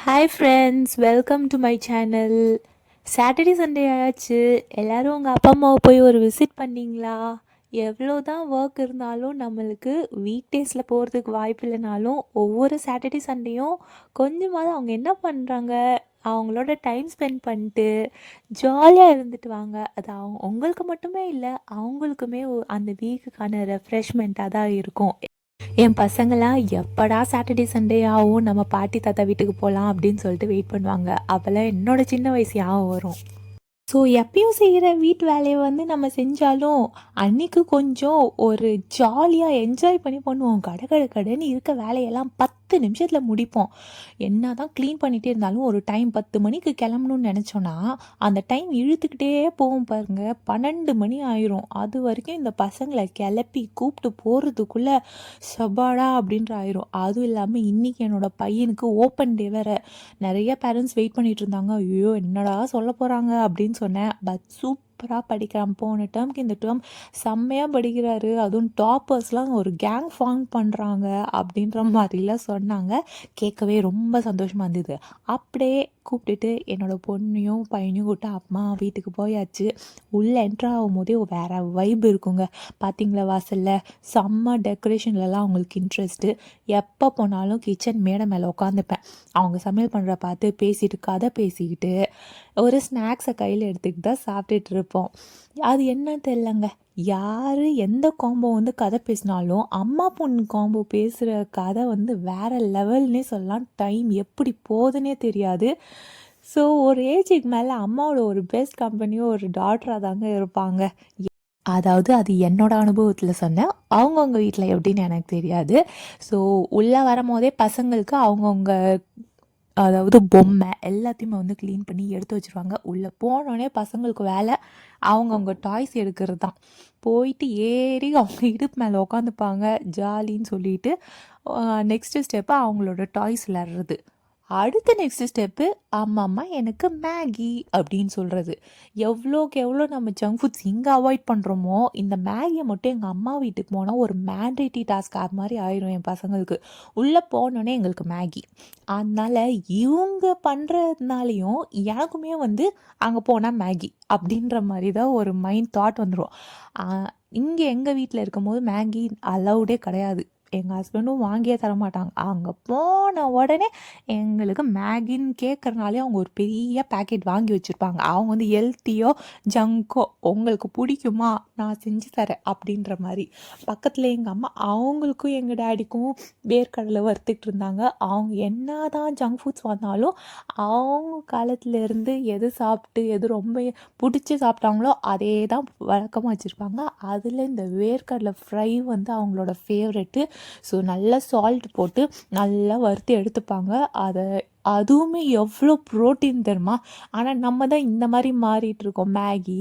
Hi friends, welcome to my channel. Saturday Sunday ஆச்சு. எல்லோரும் உங்கள் அப்பா அம்மாவை போய் ஒரு விசிட் பண்ணிங்களா? எவ்வளோ தான் ஒர்க் இருந்தாலும் நம்மளுக்கு வீக் டேஸில் போகிறதுக்கு வாய்ப்பு இல்லைனாலும் ஒவ்வொரு சாட்டர்டே சண்டேயும் கொஞ்சமாவது அவங்க என்ன பண்ணுறாங்க, அவங்களோட டைம் ஸ்பெண்ட் பண்ணிட்டு ஜாலியாக இருந்துட்டு வாங்க. அது உங்களுக்கு மட்டுமே இல்லை, அவங்களுக்குமே அந்த வீக்குக்கான ரெஃப்ரெஷ்மெண்ட்டாக தான் இருக்கும். என் பசங்களாம் எப்படா சாட்டர்டே சண்டே ஆகும், நம்ம பாட்டி தாத்தா வீட்டுக்கு போகலாம் அப்படின்னு சொல்லிட்டு வெயிட் பண்ணுவாங்க. அப்போல்லாம் என்னோட சின்ன வயசு ஞாபகம் வரும். ஸோ எப்பயும் செய்கிற வீட்டு வேலையை வந்து நம்ம செஞ்சாலும் அன்றைக்கி கொஞ்சம் ஒரு ஜாலியாக என்ஜாய் பண்ணி பண்ணுவோம். கடைன்னு இருக்க வேலையெல்லாம் 10 நிமிஷத்தில் முடிப்போம். என்ன தான் க்ளீன் பண்ணிகிட்டே இருந்தாலும் ஒரு டைம் 10 மணிக்கு கிளம்பணும்னு நினச்சோன்னா அந்த டைம் இழுத்துக்கிட்டே போகும் பாருங்கள். 12 மணி ஆயிரும். அது வரைக்கும் இந்த பசங்களை கிளப்பி கூப்பிட்டு போகிறதுக்குள்ளே சபாடா அப்படின்ற ஆயிரும். அதுவும் இல்லாமல் இன்றைக்கி என்னோடய பையனுக்கு ஓப்பன் டே வேறு. நிறைய பேரண்ட்ஸ் வெயிட் பண்ணிகிட்டு இருந்தாங்க. ஐயோ என்னடா சொல்ல போகிறாங்க அப்படின்னு சொன்னேன். பட் சூப்பராக படிக்கிறான். போன டேர்முக்கு இந்த டேர்ம் செம்மையாக படிக்கிறாரு. அதுவும் டாப்பர்ஸ்லாம் ஒரு கேங் ஃபார்ம் பண்ணுறாங்க அப்படின்ற மாதிரிலாம் சொன்னாங்க. கேட்கவே ரொம்ப சந்தோஷமாக இருந்தது. அப்படியே கூப்பிட்டுட்டு என்னோடய பொண்ணையும் பையனையும் கூப்பிட்டு அம்மா வீட்டுக்கு போயாச்சு. உள்ளே என்ட்ரு ஆகும் போதே வேறு வைப் இருக்குங்க. பார்த்தீங்களா வாசலில் செம்ம டெக்கரேஷன்லலாம் அவங்களுக்கு இன்ட்ரெஸ்ட்டு. எப்போ போனாலும் கிச்சன் மேடை மேலே உட்காந்துப்பேன். அவங்க சமையல் பண்ணுற பார்த்து பேசிட்டு கதை பேசிக்கிட்டு ஒரு ஸ்நாக்ஸை கையில் எடுத்துக்கிட்டு தான் சாப்பிட்டுட்டு இருப்போம். அது என்ன தெரிலங்க, யார் எந்த காம்போ வந்து கதை பேசினாலும் அம்மா பொண்ணு காம்போ பேசுகிற கதை வந்து வேறு லெவல்னே சொல்லலாம். டைம் எப்படி போகுதுன்னே தெரியாது. ஸோ ஒரு ஏஜுக்கு மேலே அம்மாவோட ஒரு பெஸ்ட் கம்பெனியோ ஒரு டாட்டராக தாங்க இருப்பாங்க. அதாவது அது என்னோட அனுபவத்தில் சொன்னேன். அவங்கவுங்க வீட்டில் எப்படின்னு எனக்கு தெரியாது. ஸோ உள்ளே வரும்போதே பசங்களுக்கு அவங்கவுங்க அதாவது பொம்மை எல்லாத்தையுமே வந்து க்ளீன் பண்ணி எடுத்து வச்சுருவாங்க. உள்ளே போனோடனே பசங்களுக்கு வேலை அவங்கவுங்க டாய்ஸ் எடுக்கிறது தான். போயிட்டு ஏறி அவங்க இடுப்பு மேலே உட்காந்துப்பாங்க ஜாலின்னு சொல்லிட்டு. நெக்ஸ்ட்டு ஸ்டெப்பு அவங்களோட டாய்ஸ் விளாட்றது. அடுத்த நெக்ஸ்ட் ஸ்டெப்பு அம்மா எனக்கு மேகி அப்படின்னு சொல்கிறது. எவ்வளோக்கு எவ்வளோ நம்ம ஜங்க் ஃபுட்ஸ் இங்கே அவாய்ட் பண்ணுறோமோ, இந்த மேகியை மட்டும் எங்கள் அம்மா வீட்டுக்கு போனால் ஒரு மேண்டேட்ரி டாஸ்க் அது மாதிரி ஆயிரும் என் பசங்களுக்கு. உள்ளே போனோடனே எங்களுக்கு மேகி. அதனால் இவங்க பண்ணுறதுனாலையும் எனக்குமே வந்து அங்கே போனால் மேகி அப்படின்ற மாதிரி தான் ஒரு மைண்ட் தாட் வந்துடும். இங்கே எங்கள் வீட்டில் இருக்கும்போது மேகி அலவுடே கிடையாது. எங்கள் ஹஸ்பண்டும் வாங்கியே தரமாட்டாங்க. அங்கே போன உடனே எங்களுக்கு மேகின்னு கேட்குறனாலே அவங்க ஒரு பெரிய பேக்கெட் வாங்கி வச்சுருப்பாங்க. அவங்க வந்து ஹெல்த்தியோ ஜங்கோ உங்களுக்கு பிடிக்குமா நான் செஞ்சு தரேன் அப்படின்ற மாதிரி. பக்கத்தில் எங்கள் அம்மா அவங்களுக்கும் எங்கள் டேடிக்கும் வேர்க்கடலை வறுத்துக்கிட்டு இருந்தாங்க. அவங்க என்ன தான் ஜங்க் ஃபுட்ஸ் வந்தாலும் அவங்க காலத்துலேருந்து எது சாப்பிட்டு எது ரொம்ப பிடிச்சி சாப்பிட்டாங்களோ அதே தான் வழக்கமாக வச்சுருப்பாங்க. அதில் இந்த வேர்க்கடலை ஃப்ரை வந்து அவங்களோட ஃபேவரெட்டு. ஸோ நல்லா சால்ட் போட்டு நல்லா வறுத்து எடுத்துப்பாங்க. அதுவுமே எவ்வளோ ப்ரோட்டீன் தெரியுமா? ஆனால் நம்ம தான் இந்த மாதிரி மாறிட்டுருக்கோம். மேகி,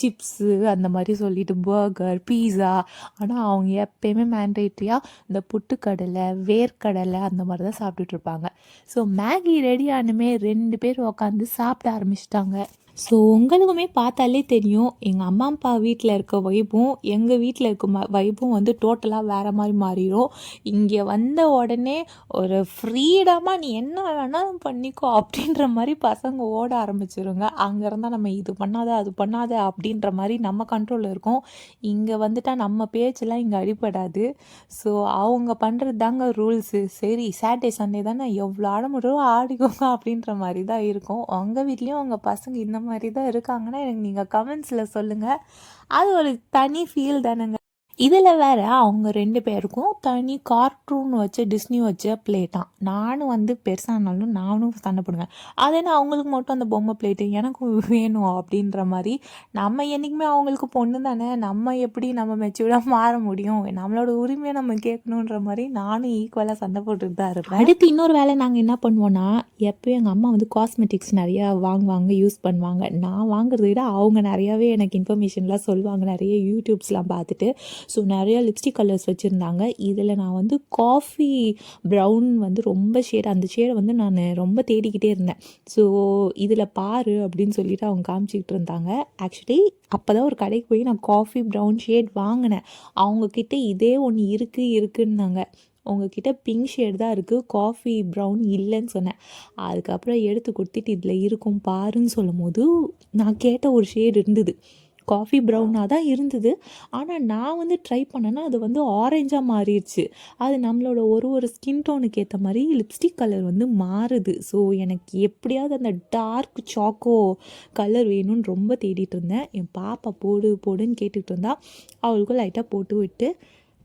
சிப்ஸு அந்த மாதிரி சொல்லிட்டு பர்கர், பீஸா. ஆனால் அவங்க எப்பயுமே மேண்டேட்ரியாக இந்த புட்டுக்கடலை, வேர்க்கடலை அந்த மாதிரி தான் சாப்பிட்டுட்ருப்பாங்க. ஸோ மேகி ரெடி ஆனுமே 2 பேர் உக்காந்து சாப்பிட ஆரம்பிச்சிட்டாங்க. ஸோ உங்களுக்குமே பார்த்தாலே தெரியும், எங்கள் அம்மா அப்பா வீட்டில் இருக்க வைப்பும் எங்கள் வீட்டில் இருக்க வைப்பும் வந்து டோட்டலாக வேறு மாதிரி மாறிடும். இங்கே வந்த உடனே ஒரு ஃப்ரீடமாக நீ என்ன வேணாலும் பண்ணிக்கோ அப்படின்ற மாதிரி பசங்க ஓட ஆரம்பிச்சிருங்க. அங்கே இருந்தால் நம்ம இது பண்ணாத அது பண்ணாத அப்படின்ற மாதிரி நம்ம கண்ட்ரோலில் இருக்கும். இங்கே வந்துட்டால் நம்ம பேச்செல்லாம் இங்கே அடிப்படாது. ஸோ அவங்க பண்ணுறது தாங்க ரூல்ஸு. சரி சாட்டர்டே சண்டே தானே எவ்வளோ ஆட முடியும் ஆடிக்கோங்க அப்படின்ற மாதிரி தான் இருக்கும். உங்கள் வீட்லேயும் உங்கள் பசங்க இந்த மாதிரி தான் இருக்காங்கன்னா எனக்கு நீங்கள் கமெண்ட்ஸில் சொல்லுங்கள். அது ஒரு தனி ஃபீல் தானேங்க. இதில் வேறு அவங்க 2 பேருக்கும் தனி கார்ட்டூன் வச்சு டிஸ்னி வச்ச பிளேட்டான். நானும் வந்து பெருசானாலும் நானும் சண்டை போடுவேன். அது என்ன அவங்களுக்கு மட்டும் அந்த பொம்மை பிளேட்டு எனக்கும் வேணும் அப்படின்ற மாதிரி. நம்ம என்றைக்குமே அவங்களுக்கு பொண்ணு தானே, நம்ம எப்படி நம்ம மெச்சூர்டாக மாற முடியும், நம்மளோட உரிமையை நம்ம கேட்கணுன்ற மாதிரி நானும் ஈக்குவலாக சண்டை போட்டுட்டு தான் இருப்பேன். அடுத்து இன்னொரு வேலை நாங்கள் என்ன பண்ணுவோன்னா, எப்போயும் எங்கள் அம்மா வந்து காஸ்மெட்டிக்ஸ் நிறையா வாங்குவாங்க, யூஸ் பண்ணுவாங்க. நான் வாங்குறத விட அவங்க நிறையாவே எனக்கு இன்ஃபர்மேஷன்லாம் சொல்லுவாங்க, நிறைய யூடியூப்ஸ்லாம் பார்த்துட்டு. ஸோ நிறையா லிப்ஸ்டிக் கலர்ஸ் வச்சுருந்தாங்க. இதில் நான் வந்து காஃபி ப்ரௌன் வந்து ரொம்ப அந்த ஷேடை வந்து நான் ரொம்ப தேடிக்கிட்டே இருந்தேன். ஸோ இதில் பாரு அப்படின்னு சொல்லிட்டு அவங்க காமிச்சிக்கிட்டு இருந்தாங்க. ஆக்சுவலி அப்போ தான் ஒரு கடைக்கு போய் நான் காஃபி ப்ரௌன் ஷேட் வாங்கினேன். அவங்கக்கிட்ட இதே ஒன்று இருக்குன்னாங்க. உங்ககிட்ட பிங்க் ஷேட் தான் இருக்குது, காஃபி ப்ரௌன் இல்லைன்னு சொன்னேன். அதுக்கப்புறம் எடுத்து கொடுத்துட்டு இதில் இருக்கும் பாருன்னு சொல்லும் போது நான் கேட்ட ஒரு ஷேட் இருந்தது, காஃபி ப்ரௌனாக தான் இருந்தது. ஆனால் நான் வந்து ட்ரை பண்ணேன்னா அது வந்து ஆரஞ்சாக மாறிடுச்சு. அது நம்மளோட ஒரு ஸ்கின் டோனுக்கு ஏற்ற மாதிரி லிப்ஸ்டிக் கலர் வந்து மாறுது. ஸோ எனக்கு எப்படியாவது அந்த டார்க் சாக்கோ கலர் வேணும்னு ரொம்ப தேடிட்டு இருந்தேன். என் பாப்பா போடு போடுன்னு கேட்டுக்கிட்டு இருந்தா, அவளுக்கும் லைட்டாக போட்டு விட்டு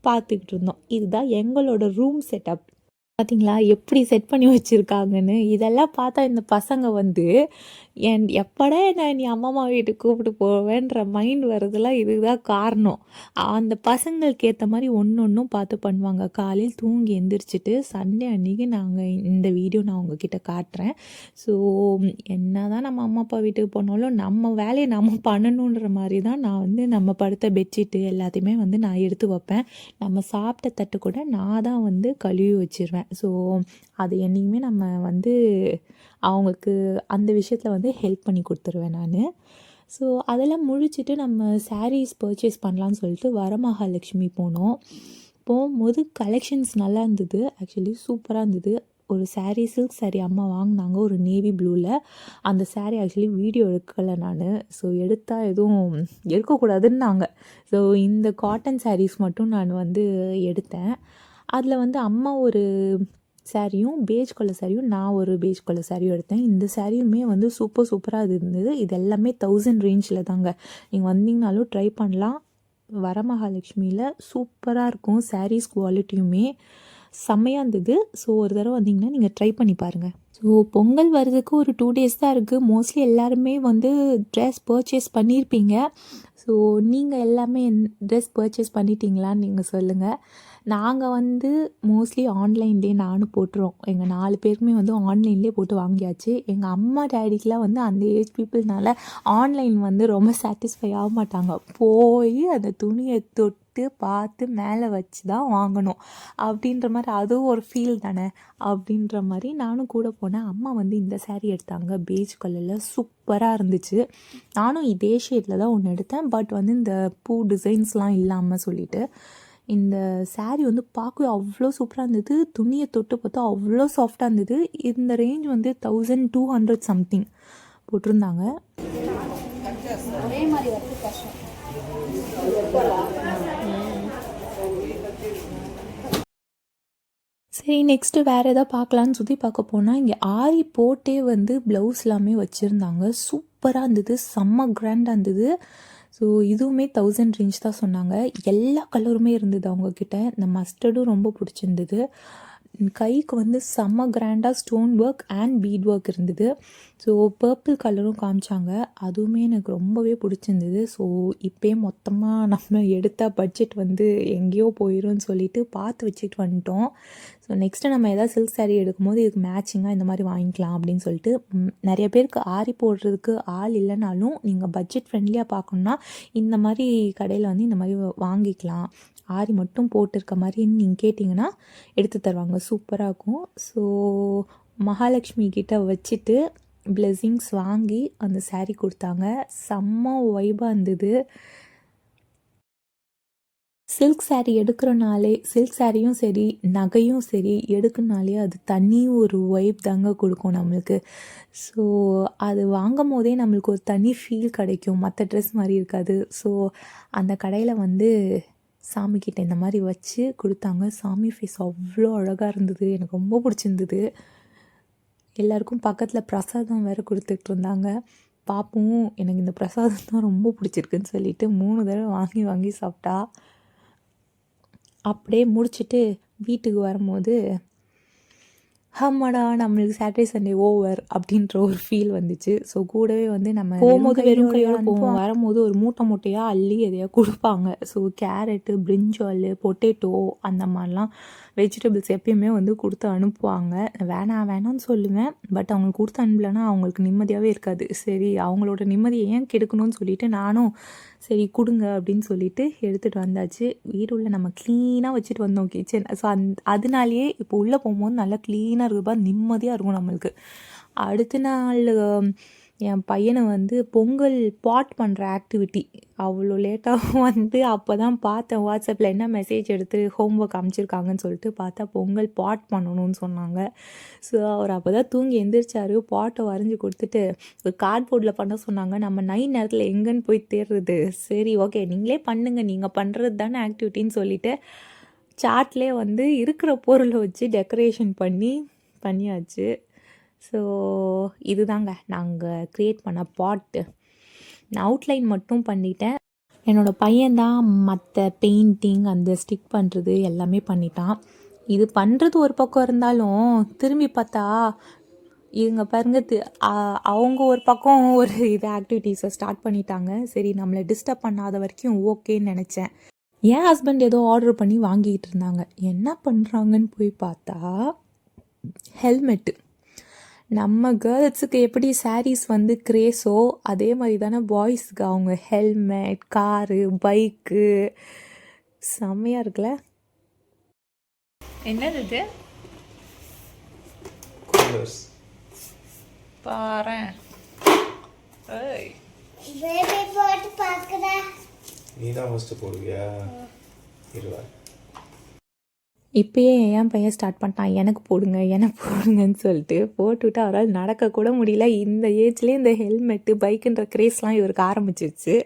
பார்த்துக்கிட்டு இருந்தோம். இதுதான் எங்களோட ரூம் செட்டப். பார்த்தீங்களா எப்படி செட் பண்ணி வச்சுருக்காங்கன்னு. இதெல்லாம் பார்த்தா இந்த பசங்க வந்து எப்படா நான் நீ அம்மம்மா வீட்டுக்கு கூப்பிட்டு போவேன்ற மைண்ட் வரதெல்லாம் இதுதான் காரணம். அந்த பசங்களுக்கு ஏற்ற மாதிரி ஒன்றும் பார்த்து பண்ணுவாங்க. காலையில் தூங்கி எந்திரிச்சிட்டு சண்டே அன்றைக்கி இந்த வீடியோ நான் உங்ககிட்ட காட்டுறேன். ஸோ என்ன தான் நம்ம அம்மா அப்பா வீட்டுக்கு போனாலும் நம்ம வேலையை நம்ம பண்ணணுன்ற மாதிரி தான் நான் வந்து நம்ம படுத்த பெட்ஷீட்டு எல்லாத்தையுமே வந்து நான் எடுத்து வைப்பேன். நம்ம சாப்பிட்ட தட்டு கூட நான் தான் வந்து கழுவி வச்சிருவேன். ஸோ அது என்றைக்குமே நம்ம வந்து அவங்களுக்கு அந்த விஷயத்தில் வந்து ஹெல்ப் பண்ணி கொடுத்துருவேன் நான். ஸோ அதெல்லாம் முடிச்சுட்டு நம்ம சாரீஸ் பர்ச்சேஸ் பண்ணலான்னு சொல்லிட்டு வரமகாலட்சுமி போனோம். போகும்போது கலெக்ஷன்ஸ் நல்லா இருந்தது, ஆக்சுவலி சூப்பராக இருந்தது. ஒரு சாரீ, சில்க் சாரீ அம்மா வாங்கினாங்க, ஒரு நேவி ப்ளூவில். அந்த சாரீ ஆக்சுவலி வீடியோ எடுக்கலை நான். ஸோ எடுத்தால் எதுவும் எடுக்கக்கூடாதுன்னாங்க. ஸோ இந்த காட்டன் சாரீஸ் மட்டும் நான் வந்து எடுத்தேன். அதில் வந்து அம்மா ஒரு சாரியும் பேஜ் கலர் சாரியும், நான் ஒரு பேஜ் கலர் சாரியும் எடுத்தேன். இந்த சாரியுமே வந்து சூப்பராக இருந்தது. இது எல்லாமே 1000 ரேஞ்சில் தாங்க. நீங்கள் வந்தீங்கனாலும் ட்ரை பண்ணலாம். வரமகாலட்சுமியில் சூப்பராக இருக்கும், சாரீஸ் குவாலிட்டியுமே செம்மையாக இருந்தது. ஸோ ஒரு தடவை வந்தீங்கன்னா நீங்கள் ட்ரை பண்ணி பாருங்கள். ஸோ பொங்கல் வர்றதுக்கு ஒரு 2 டேஸ் தான் இருக்குது. மோஸ்ட்லி எல்லாருமே வந்து ட்ரெஸ் பர்ச்சேஸ் பண்ணியிருப்பீங்க. ஸோ நீங்கள் எல்லாமே ட்ரெஸ் பர்ச்சேஸ் பண்ணிட்டீங்களான்னு நீங்கள் சொல்லுங்கள். நாங்கள் வந்து மோஸ்ட்லி ஆன்லைன்லேயே நானும் போட்டுருவோம். எங்கள் 4 பேருக்குமே வந்து ஆன்லைன்லேயே போட்டு வாங்கியாச்சு. எங்கள் அம்மா டேடிக்கெலாம் வந்து அந்த ஏஜ் பீப்புள்னால ஆன்லைன் வந்து ரொம்ப சாட்டிஸ்ஃபை ஆக மாட்டாங்க. போய் அந்த துணியை தொட்டு பார்த்து மேலே வச்சு தான் வாங்கணும் அப்படின்ற மாதிரி, அதுவும் ஒரு ஃபீல் தானே அப்படின்ற மாதிரி நானும் கூட போனேன். அம்மா வந்து இந்த சாரீ எடுத்தாங்க, பேஜ் கலரில் சூப்பராக இருந்துச்சு. நானும் இதே ஷேடில் தான் ஒன்று எடுத்தேன், பட் வந்து இந்த பூ டிசைன்ஸ்லாம் இல்லாமல் சொல்லிட்டு. இந்த சாரீ வந்து பார்க்கவே அவ்வளோ சூப்பராக இருந்தது. துணியை தொட்டு பார்த்தா அவ்வளோ சாஃப்டாக இருந்தது. இந்த ரேஞ்ச் வந்து 1200 சம்திங் போட்டிருந்தாங்க. சரி, நெக்ஸ்ட்டு வேறு எதாவது பார்க்கலான்னு சுற்றி பார்க்க போனால் இங்கே ஆரி போட்டே வந்து ப்ளவுஸ் எல்லாமே வச்சுருந்தாங்க. சூப்பராக இருந்தது, செம்ம கிராண்டாக இருந்தது. ஸோ இதுவுமே 1000 ரேஞ்ச் தான் சொன்னாங்க. எல்லா கலருமே இருந்தது அவங்கக்கிட்ட. இந்த மஸ்டர்டும் ரொம்ப பிடிச்சிருந்தது. கைக்கு வந்து செம்ம கிராண்டாக stone work and beat work இருந்தது. ஸோ பர்பிள் கலரும் காமிச்சாங்க, அதுவுமே எனக்கு ரொம்பவே பிடிச்சிருந்தது. ஸோ இப்போயே மொத்தமாக நம்ம எடுத்தால் பட்ஜெட் வந்து எங்கேயோ போயிடும்னு சொல்லிட்டு பார்த்து வச்சுட்டு வந்துட்டோம். ஸோ நெக்ஸ்ட்டு நம்ம எதாவது சில்க் சாரீ எடுக்கும்போது இதுக்கு மேட்சிங்காக இந்த மாதிரி வாங்கிக்கலாம் அப்படின்னு சொல்லிட்டு. நிறைய பேருக்கு ஆரி போடுறதுக்கு ஆள் இல்லைனாலும் நீங்கள் பட்ஜெட் ஃப்ரெண்ட்லியாக பார்க்கணுன்னா இந்த மாதிரி கடையில் வந்து இந்த மாதிரி வாங்கிக்கலாம். ஆரி மட்டும் போட்டிருக்க மாதிரி நீங்கள் கேட்டிங்கன்னா எடுத்து தருவாங்க, சூப்பராக இருக்கும். ஸோ மகாலட்சுமி கிட்ட வச்சுட்டு பிளெஸிங்ஸ் வாங்கி அந்த சாரீ கொடுத்தாங்க. செம்ம வைபாக இருந்தது. சில்க் சாரீ எடுக்கிறனாலே, சில்க் சாரியும் சரி நகையும் சரி எடுக்கனாலே அது தனி ஒரு வைப் தாங்க கொடுக்கும் நம்மளுக்கு. ஸோ அது வாங்கும் போதே நம்மளுக்கு ஒரு தனி ஃபீல் கிடைக்கும், மற்ற ட்ரெஸ் மாதிரி இருக்காது. ஸோ அந்த கடையில் வந்து சாமிக்கிட்ட இந்த மாதிரி வச்சு கொடுத்தாங்க. சாமி ஃபேஸ் அவ்வளோ அழகாக இருந்தது, எனக்கு ரொம்ப பிடிச்சிருந்தது. எல்லாருக்கும் பக்கத்தில் பிரசாதம் வேறு கொடுத்துட்டு இருந்தாங்க. பாப்பும் எனக்கு இந்த பிரசாதம் தான் ரொம்ப பிடிச்சிருக்குன்னு சொல்லிட்டு 3 தடவை வாங்கி வாங்கி சாப்பிட்டா. அப்படியே முடிச்சுட்டு வீட்டுக்கு வரும்போது ஆமாடா நம்மளுக்கு சாட்டர்டே சண்டே ஓவர் அப்படின்ற ஒரு ஃபீல் வந்துச்சு. ஸோ கூடவே வந்து நம்ம போகும்போது வெறும் கையோடு போவோம், வரும்போது ஒரு மூட்டையாக அள்ளி எதையா கொடுப்பாங்க. ஸோ கேரட்டு, பிரிஞ்சால், பொட்டேட்டோ அந்த மாதிரிலாம் வெஜிடபிள்ஸ் எப்பயுமே வந்து கொடுத்து அனுப்புவாங்க. வேணாம்னு சொல்லுவேன், பட் அவங்களுக்கு கொடுத்து அனுப்பலைன்னா அவங்களுக்கு நிம்மதியாகவே இருக்காது. சரி அவங்களோட நிம்மதியை ஏன் கெடுக்கணும்னு சொல்லிட்டு நானும் சரி கொடுங்க அப்படின்னு சொல்லிட்டு எடுத்துகிட்டு வந்தாச்சு. வீடு உள்ள நம்ம க்ளீனாக வச்சுட்டு வந்தோம் கிச்சன். ஸோ அதனாலேயே இப்போ உள்ளே போகும்போது நல்லா க்ளீனாக இருக்குப்பா, நிம்மதியாக இருக்கும் நம்மளுக்கு. அடுத்த நாள் என் பையனை வந்து பொங்கல் பாட் பண்ணுற ஆக்டிவிட்டி அவ்வளோ லேட்டாக வந்து அப்போ தான் பார்த்தேன் வாட்ஸ்அப்பில் என்ன மெசேஜ் எடுத்து ஹோம்ஒர்க் அமைச்சிருக்காங்கன்னு சொல்லிட்டு பார்த்தா பொங்கல் பாட் பண்ணணும்னு சொன்னாங்க. ஸோ அவர் அப்போ தான் தூங்கி எந்திரிச்சாரு. பாட்டை வரைஞ்சி கொடுத்துட்டு ஒரு கார்ட்போர்டில் பண்ண சொன்னாங்க. நம்ம நைட் நேரத்தில் எங்கேன்னு போய் தேடுறது, சரி ஓகே நீங்களே பண்ணுங்கள், நீங்கள் பண்ணுறது தானே ஆக்டிவிட்டின்னு சொல்லிவிட்டு சார்ட்லேயே வந்து இருக்கிற பொருளை வச்சு டெக்கரேஷன் பண்ணியாச்சு. ஸோ இதுதாங்க நாங்கள் க்ரியேட் பண்ண பாட்டு. நான் அவுட்லைன் மட்டும் பண்ணிட்டேன். என்னோடய பையன்தான் மற்ற பெயிண்டிங் அந்த ஸ்டிக் பண்ணுறது எல்லாமே பண்ணிட்டான். இது பண்ணுறது ஒரு பக்கம் இருந்தாலும் திரும்பி பார்த்தா இவங்க பாருங்க அவங்க ஒரு பக்கம் ஒரு இது ஆக்டிவிட்டீஸை ஸ்டார்ட் பண்ணிட்டாங்க. சரி நம்மளை டிஸ்டர்ப் பண்ணாத வரைக்கும் ஓகேன்னு நினச்சேன். என் ஹஸ்பண்ட் ஏதோ ஆர்டர் பண்ணி வாங்கிக்கிட்டு இருந்தாங்க. என்ன பண்ணுறாங்கன்னு போய் பார்த்தா ஹெல்மெட்டு. நம்ம கேர்ள்ஸுக்கு எப்படி சாரீஸ் வந்து கிரேஸோ அதே மாதிரி தானே பாய்ஸுக்கு அவங்க ஹெல்மெட், காரு, பைக்கு செம்மையாக இருக்குல்ல. என்னது இது பாரேன். நீதான் ஃபர்ஸ்ட் போடுவியா? இருவா. இப்போயே என் பையன் ஸ்டார்ட் பண்ணிட்டான், எனக்கு போடுங்கன்னு சொல்லிட்டு போட்டுவிட்டு அவரால் நடக்கக்கூட முடியல. இந்த ஏஜ்லேயே இந்த ஹெல்மெட்டு பைக்குன்ற கிரேஸ்லாம் இவருக்கு ஆரம்பிச்சிருச்சு.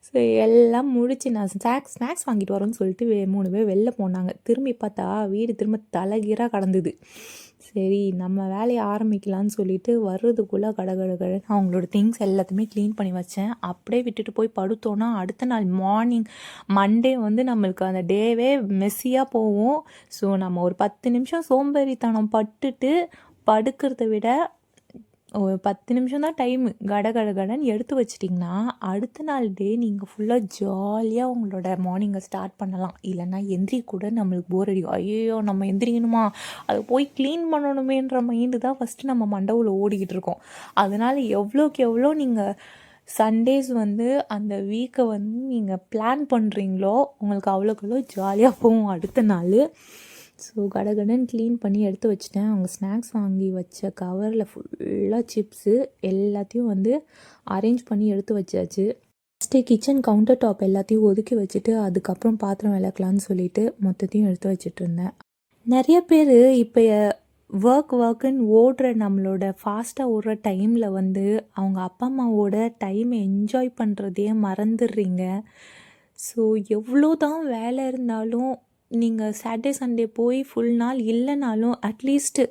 ஸோ எல்லாம் முடிச்சு நான் ஸ்நாக்ஸ் வாங்கிட்டு வரோன்னு சொல்லிட்டு 3 பேர் வெளில போனாங்க. திரும்பி பார்த்தா வீடு திரும்ப தலைகீராக கடந்தது. சரி நம்ம வேலையை ஆரம்பிக்கலான்னு சொல்லிட்டு வர்றதுக்குள்ளே கடன்னு அவங்களோட திங்ஸ் எல்லாத்தையுமே க்ளீன் பண்ணி வச்சேன். அப்படியே விட்டுட்டு போய் படுத்தோன்னா அடுத்த நாள் மார்னிங் மண்டே வந்து நம்மளுக்கு அந்த டேவே மெஸ்ஸியாக போகும். ஸோ நம்ம ஒரு 10 நிமிஷம் சோம்பேறித்தனம் பட்டுட்டு படுக்கிறத விட ஒரு 10 நிமிஷம் தான் டைமு கடன்னு எடுத்து வச்சிட்டிங்கன்னா அடுத்த நாள் டே நீங்கள் ஃபுல்லாக ஜாலியாக உங்களோட மார்னிங்கை ஸ்டார்ட் பண்ணலாம். இல்லைன்னா எந்திரிக்க கூட நம்மளுக்கு போர் அடிக்கும். ஐயோ நம்ம எந்திரிக்கணுமா, அதை போய் க்ளீன் பண்ணணுமேன்ற மைண்டு தான் ஃபஸ்ட்டு நம்ம மண்டவுல ஓடிக்கிட்டு இருக்கோம். அதனால் எவ்வளோக்கு எவ்வளோ நீங்கள் சண்டேஸ் வந்து அந்த வீக்கை வந்து நீங்கள் பிளான் பண்ணுறீங்களோ உங்களுக்கு அவ்வளோக்கு எவ்வளோ ஜாலியாக போகும் அடுத்த நாள். ஸோ கடன்னு க்ளீன் பண்ணி எடுத்து வச்சிட்டேன். அவங்க ஸ்நாக்ஸ் வாங்கி வச்ச கவரில் ஃபுல்லாக சிப்ஸு எல்லாத்தையும் வந்து அரேஞ்ச் பண்ணி எடுத்து வச்சாச்சு. ஃபஸ்ட்டு கிச்சன் கவுண்டர் டாப் எல்லாத்தையும் ஒதுக்கி வச்சுட்டு அதுக்கப்புறம் பாத்திரம் விளக்கலான்னு சொல்லிட்டு மொத்தத்தையும் எடுத்து வச்சுட்டு இருந்தேன். நிறைய பேர் இப்போ ஒர்க்குன்னு ஓடுற நம்மளோட ஃபாஸ்ட்டாக ஓடுற டைமில் வந்து அவங்க அப்பா அம்மாவோட டைமை என்ஜாய் பண்ணுறதையே மறந்துடுறீங்க. ஸோ எவ்வளோ தான் வேலை இருந்தாலும் நீங்கள் சாட்டர்டே சண்டே போய் ஃபுல் நாள் இல்லைனாலும் அட்லீஸ்ட்டு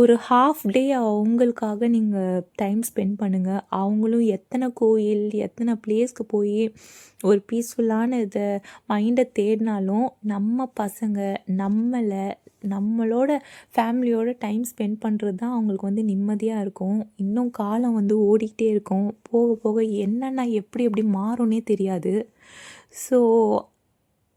ஒரு ஹாஃப் டே அவங்களுக்காக நீங்கள் டைம் ஸ்பெண்ட் பண்ணுங்கள். அவங்களும் எத்தனை கோயில் எத்தனை பிளேஸ்க்கு போய் ஒரு பீஸ்ஃபுல்லான இதை மைண்டை தேடினாலும் நம்ம பசங்க நம்மளோட ஃபேமிலியோட டைம் ஸ்பெண்ட் பண்ணுறது தான் அவங்களுக்கு வந்து நிம்மதியாக இருக்கும். இன்னும் காலம் வந்து ஓடிக்கிட்டே இருக்கும். போக போக என்னென்ன எப்படி மாறும்னே தெரியாது. ஸோ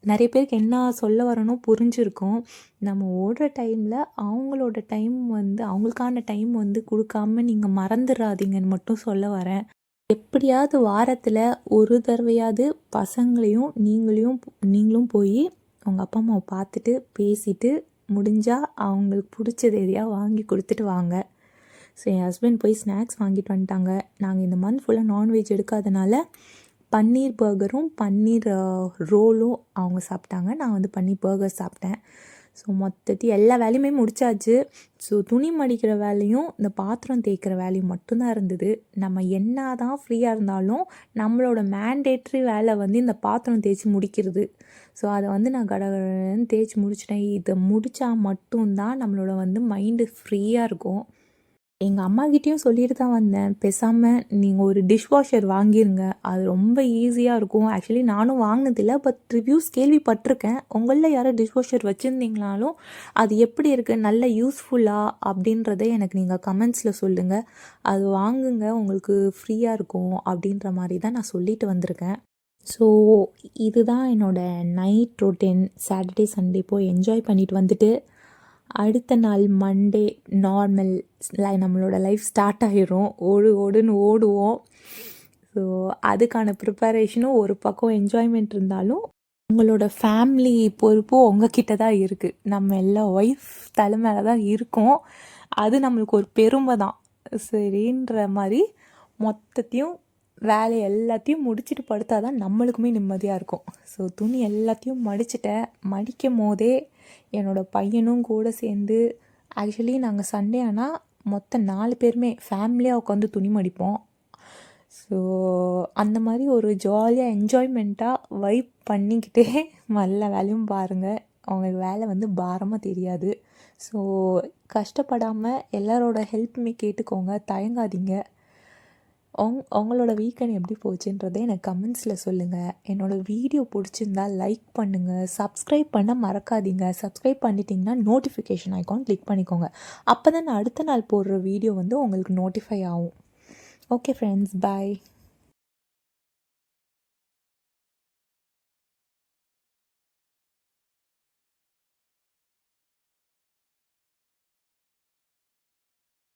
நிறைய பேருக்கு என்ன சொல்ல வரணும் புரிஞ்சிருக்கும். நம்ம ஓடுற டைமில் அவங்களோட டைம் வந்து அவங்களுக்கான டைம் வந்து கொடுக்காம நீங்கள் மறந்துடாதீங்கன்னு மட்டும் சொல்ல வரேன். எப்படியாவது வாரத்தில் ஒரு தடவையாவது பசங்களையும் நீங்களும் போய் அவங்க அப்பா அம்மாவை பார்த்துட்டு பேசிட்டு முடிஞ்சால் அவங்களுக்கு பிடிச்சது எதையா வாங்கி கொடுத்துட்டு வாங்க. ஸோ என் ஹஸ்பண்ட் போய் ஸ்நாக்ஸ் வாங்கிட்டு வந்துட்டாங்க. நாங்கள் இந்த மந்த் ஃபுல்லாக நான்வெஜ் எடுக்காதனால பன்னீர் பர்கரும் பன்னீர் ரோலும் அவங்க சாப்பிட்டாங்க. நான் வந்து பன்னீர் பர்கர் சாப்பிட்டேன். ஸோ மொத்தத்தையும் எல்லா வேலையுமே முடித்தாச்சு. ஸோ துணி மடிக்கிற வேலையும் இந்த பாத்திரம் தேய்க்கிற வேலையும் மட்டும்தான் இருந்தது. நம்ம என்ன தான் ஃப்ரீயாக இருந்தாலும் நம்மளோட மேண்டேட்ரி வேலை வந்து இந்த பாத்திரம் தேய்ச்சி முடிக்கிறது. ஸோ அதை வந்து நான் கடகடன்னு தேய்ச்சி முடிச்சிட்டேன். இதை முடித்தா மட்டும்தான் நம்மளோட வந்து மைண்டு ஃப்ரீயாக இருக்கும். எங்கள் அம்மாக்கிட்டேயும் சொல்லிட்டு தான் வந்தேன், பேசாமல் நீங்கள் ஒரு டிஷ்வாஷர் வாங்கிருங்க, அது ரொம்ப ஈஸியாக இருக்கும். ஆக்சுவலி நானும் வாங்கினதில்லை, பட் ரிவ்யூஸ் கேள்விப்பட்டிருக்கேன். உங்களில் யாரும் டிஷ்வாஷர் வச்சுருந்தீங்கனாலும் அது எப்படி இருக்குது, நல்ல யூஸ்ஃபுல்லாக அப்படின்றத எனக்கு நீங்கள் கமெண்ட்ஸில் சொல்லுங்கள். அது வாங்குங்க, உங்களுக்கு ஃப்ரீயாக இருக்கும் அப்படின்ற மாதிரி தான் நான் சொல்லிட்டு வந்திருக்கேன். ஸோ இதுதான் என்னோடய நைட் ரொட்டீன். சாட்டர்டே சண்டே போய் என்ஜாய் பண்ணிட்டு வந்துட்டு அடுத்த நாள் மண்டே நார்மல் நம்மளோட லைஃப் ஸ்டார்ட் ஆகிரும். ஓடுன்னு ஓடுவோம். ஸோ அதுக்கான ப்ரிப்பரேஷனும் ஒரு பக்கம் என்ஜாய்மெண்ட் இருந்தாலும் உங்களோட ஃபேமிலி பொறுப்பும் உங்ககிட்ட தான் இருக்குது. நம்ம எல்லா ஒய்ஃப் தலை மேலே தான் இருக்கோம். அது நம்மளுக்கு ஒரு பெருமை தான். சரின்ற மாதிரி மொத்தத்தையும் வேலை எல்லாத்தையும் முடிச்சுட்டு படுத்தா தான் நம்மளுக்குமே நிம்மதியாக இருக்கும். ஸோ துணி எல்லாத்தையும் மடிச்சிட்டேன். மடிக்கும் போதே என்னோடய பையனும் கூட சேர்ந்து, ஆக்சுவலி நாங்கள் சண்டே ஆனால் மொத்தம் 4 பேருமே ஃபேமிலியாக உட்காந்து துணி மடிப்போம். ஸோ அந்த மாதிரி ஒரு ஜாலியாக என்ஜாய்மெண்ட்டாக வைப் பண்ணிக்கிட்டே எல்லா வேலையும் பாருங்கள். அவங்களுக்கு வேலை வந்து பாரமாக தெரியாது. ஸோ கஷ்டப்படாமல் எல்லாரோட ஹெல்ப்புமே கேட்டுக்கோங்க, தயங்காதீங்க. அவங்களோட வீக்கெண்ட் எப்படி போச்சுன்றதை எனக்கு கமெண்ட்ஸில் சொல்லுங்கள். என்னோடய வீடியோ பிடிச்சிருந்தா லைக் பண்ணுங்கள், சப்ஸ்கிரைப் பண்ண மறக்காதீங்க. சப்ஸ்கிரைப் பண்ணிட்டீங்கன்னா நோட்டிஃபிகேஷன் ஐக்கான் கிளிக் பண்ணிக்கோங்க. அப்போ தான் நான் அடுத்த நாள் போடுற வீடியோ வந்து உங்களுக்கு நோட்டிஃபை ஆகும். ஓகே ஃப்ரெண்ட்ஸ், பாய்.